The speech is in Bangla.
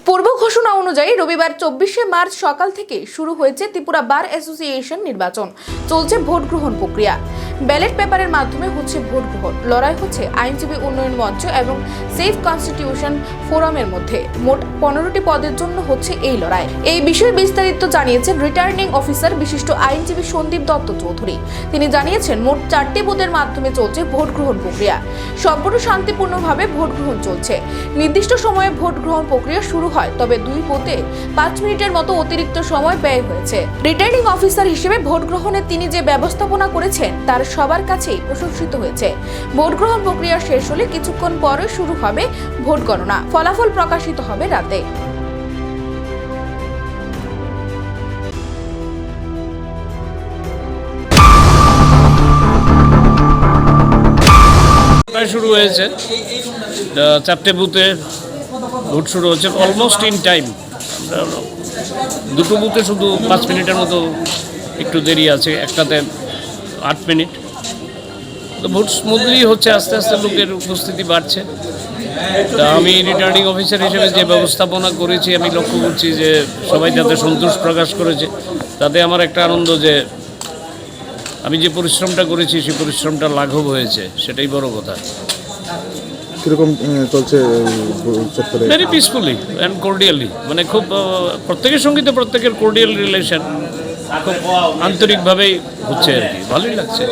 পূর্ব ঘোষণা অনুযায়ী রবিবার 24শে মার্চ সকাল থেকে শুরু হয়েছে ত্রিপুরা বার অ্যাসোসিয়েশন নির্বাচন। চলছে ভোট গ্রহণ প্রক্রিয়া। ব্যালট পেপারের মাধ্যমে হচ্ছে ভোট গ্রহণ। লড়াই হচ্ছে আইনজীবী উন্নয়ন মঞ্চ এবং সেফ কনস্টিটিউশন ফোরামের মধ্যে। মোট 15টি পদের জন্য হচ্ছে এই লড়াই। এই বিষয়ে বিস্তারিত জানিয়েছেন রিটার্নিং অফিসার বিশিষ্ট আইনজীবী সন্দীপ দত্ত চৌধুরী। তিনি জানিয়েছেন মোট 4টি বুথের মাধ্যমে চলছে ভোট গ্রহণ প্রক্রিয়া। সম্পূর্ণ শান্তিপূর্ণভাবে ভোট গ্রহণ চলছে। নির্দিষ্ট সময়ে ভোট গ্রহণ প্রক্রিয়া শুরু হয়, তবে 2 বুথে 5 মিনিটের মতো অতিরিক্ত সময় ব্যয় হয়েছে। রিটার্নিং অফিসার হিসেবে ভোট গ্রহণে তিনি যে ব্যবস্থাপনা করেছেন তার সবার কাছেই প্রশংসিত হয়েছে। ভোট গ্রহণ প্রক্রিয়া শেষ হলে কিছুক্ষণ পরে শুরু হবে ভোট গণনা। ফলাফল প্রকাশিত হবে রাতে। শুরু হয়েছে 4টে বুথে ভোট শুরু হচ্ছে অলমোস্ট ইন টাইম। দুটো বুথে শুধু 5 মিনিটের মতো একটু দেরি আছে, একটাতে 8 মিনিট। তো ভোট স্মুথলি হচ্ছে, আস্তে আস্তে লোকের উপস্থিতি বাড়ছে। তা আমি রিটার্নিং অফিসার হিসেবে যে ব্যবস্থাপনা করেছি, আমি লক্ষ্য করছি যে সবাই যাতে সন্তোষ প্রকাশ করেছে, তাতে আমার একটা আনন্দ যে আমি যে পরিশ্রমটা করেছি সেই পরিশ্রমটা লাঘব হয়েছে, সেটাই বড় কথা। কিরকম চলছে চত্বরে? ভেরি পিসফুলি অ্যান্ড কর্ডিয়ালি, মানে খুব প্রত্যেকের সঙ্গে তো প্রত্যেকের কর্ডিয়াল রিলেশন, খুব আন্তরিকভাবেই হচ্ছে আর কি, ভালোই লাগছে।